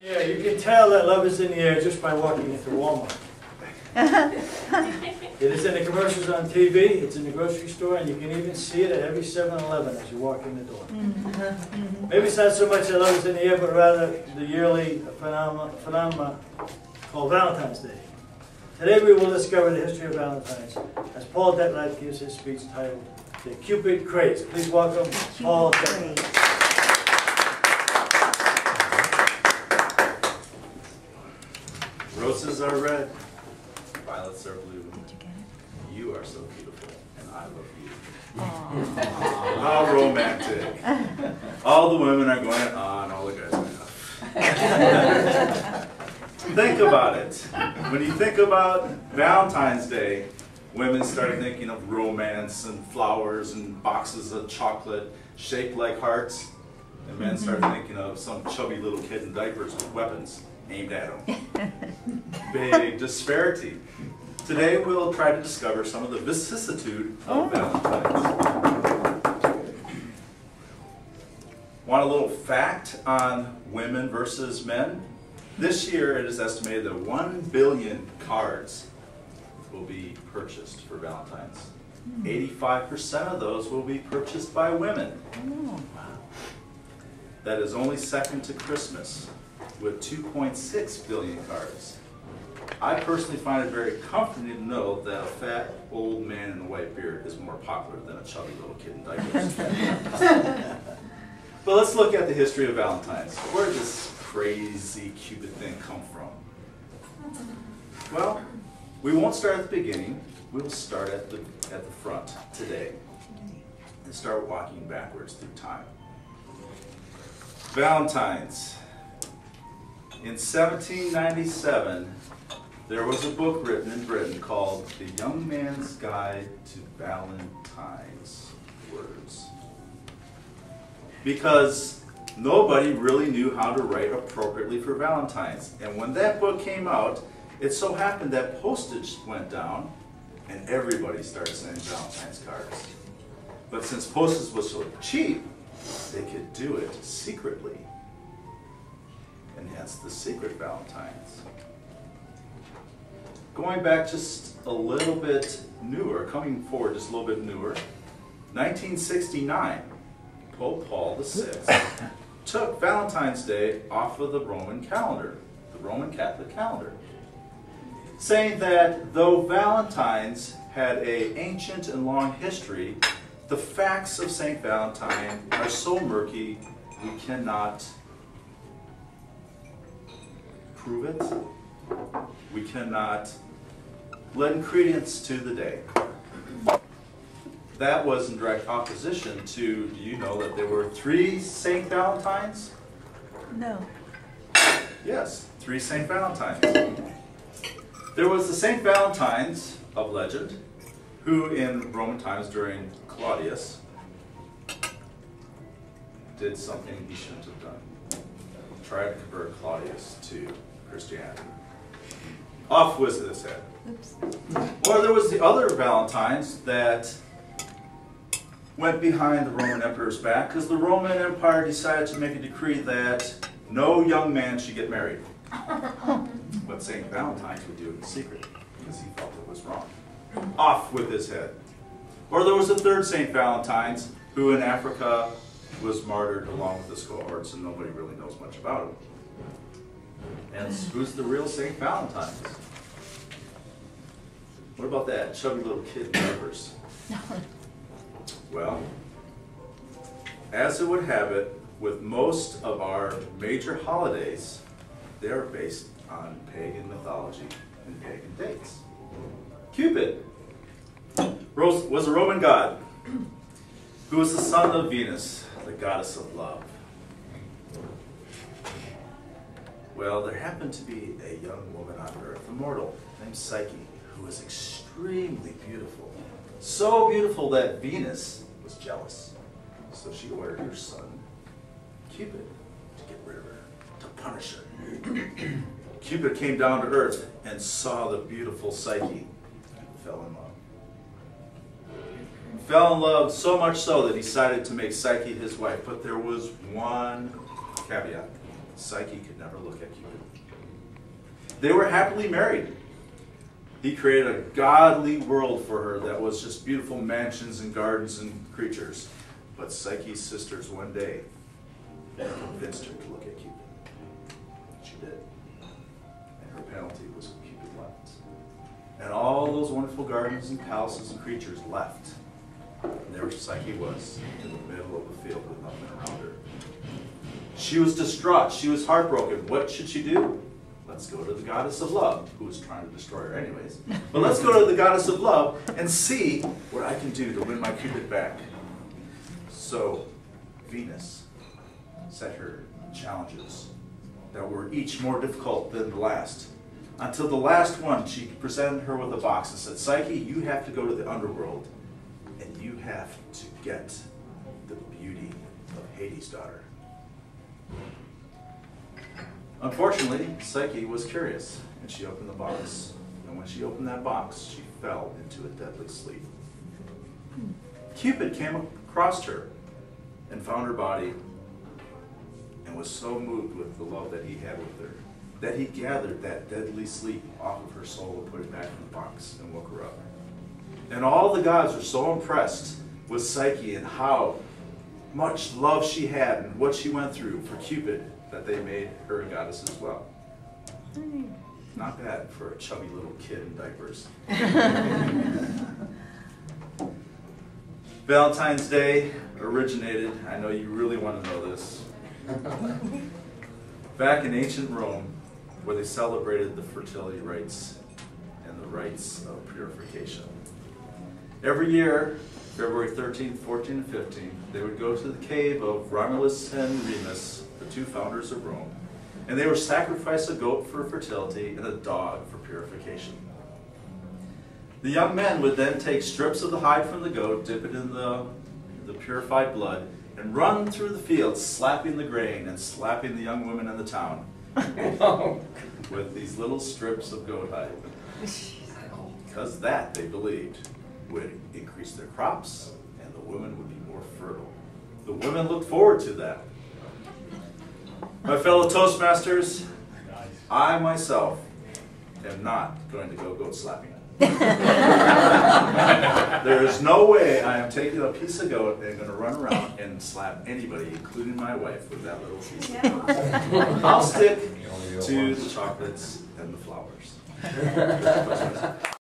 Yeah, you can tell that love is in the air just by walking into Walmart. It is in the commercials on TV, it's in the grocery store, and you can even see it at every 7-Eleven as you walk in the door. Maybe it's not so much that love is in the air, but rather the yearly phenomenon called Valentine's Day. Today we will discover the history of Valentine's as Paul Detlat gives his speech titled The Cupid Craze. Please welcome Paul Detlat. Roses are red, violets are blue. Did you get it? You are so beautiful, and I love you. How romantic. All the women are going on, all the guys are going off. Think about it. When you think about Valentine's Day, women start thinking of romance and flowers and boxes of chocolate shaped like hearts. And men start thinking of some chubby little kid in diapers with weapons aimed at them. Big disparity. Today we'll try to discover some of the vicissitude of Valentine's. Want a little fact on women versus men? This year it is estimated that 1 billion cards will be purchased for Valentine's. 85% of those will be purchased by women. That is only second to Christmas, with 2.6 billion cards. I personally find it very comforting to know that a fat old man in a white beard is more popular than a chubby little kid in diapers. But let's look at the history of Valentine's. Where did this crazy Cupid thing come from? Well, we won't start at the beginning. We'll start at the front today and start walking backwards through time. Valentine's. In 1797, there was a book written in Britain called The Young Man's Guide to Valentine's Words. Because nobody really knew how to write appropriately for Valentine's. And when that book came out, it so happened that postage went down and everybody started sending Valentine's cards. But since postage was so cheap, they could do it secretly. And hence the secret Valentines. Going back just a little bit newer, coming forward just a little bit newer, 1969, Pope Paul VI took Valentine's Day off of the Roman calendar, the Roman Catholic calendar, saying that though Valentine's had an ancient and long history, the facts of St. Valentine are so murky we cannot prove it. We cannot lend credence to the day. That was in direct opposition to, do you know that there were 3 St. Valentines? No. Yes, 3 St. Valentines. There was the St. Valentines of legend, who in Roman times during Claudius did something he shouldn't have done. Tried to convert Claudius to Christianity. Off with his head. Oops. Or there was the other Valentines that went behind the Roman emperor's back because the Roman Empire decided to make a decree that no young man should get married. But St. Valentine's would do it in secret because he felt it was wrong. Off with his head. Or there was a third St. Valentine's who in Africa was martyred along with his cohorts and nobody really knows much about him. And who's the real St. Valentine's? What about that chubby little kid in diapers? Well, as it would have it, with most of our major holidays, they are based on pagan mythology and pagan dates. Cupid was a Roman god who was the son of Venus, the goddess of love. Well, there happened to be a young woman on earth, a mortal, named Psyche, who was extremely beautiful. So beautiful that Venus was jealous. So she ordered her son, Cupid, to get rid of her, to punish her. Cupid came down to earth and saw the beautiful Psyche and fell in love. Fell in love so much so that he decided to make Psyche his wife. But there was one caveat. Psyche could never look at Cupid. They were happily married. He created a godly world for her that was just beautiful mansions and gardens and creatures. But Psyche's sisters one day convinced her to look at Cupid. She did. And her penalty was Cupid left. And all those wonderful gardens and palaces and creatures left. And there Psyche was, in the middle of the field with nothing around her. She was distraught. She was heartbroken. What should she do? Let's go to the goddess of love, who was trying to destroy her anyways. But let's go to the goddess of love and see what I can do to win my Cupid back. So Venus set her challenges that were each more difficult than the last. Until the last one, she presented her with a box and said, Psyche, you have to go to the underworld, and you have to get the beauty of Hades' daughter. Unfortunately, Psyche was curious, and she opened the box. And when she opened that box, she fell into a deadly sleep. Cupid came across her and found her body and was so moved with the love that he had with her that he gathered that deadly sleep off of her soul and put it back in the box and woke her up. And all the gods were so impressed with Psyche and how much love she had and what she went through for Cupid that they made her a goddess as well. Not bad for a chubby little kid in diapers. Valentine's Day originated, I know you really want to know this, back in ancient Rome, where they celebrated the fertility rites and the rites of purification. Every year, February 13th, 14th, and 15th, they would go to the cave of Romulus and Remus, the two founders of Rome, and they would sacrifice a goat for fertility and a dog for purification. The young men would then take strips of the hide from the goat, dip it in the purified blood, and run through the fields, slapping the grain and slapping the young women in the town with these little strips of goat hide. Because that, they believed, would increase their crops and the women would be more fertile. The women looked forward to that. My fellow Toastmasters, I myself am not going to go goat slapping. There is no way I am taking a piece of goat and going to run around and slap anybody, including my wife, with that little piece. I'll stick to the chocolates and the flowers.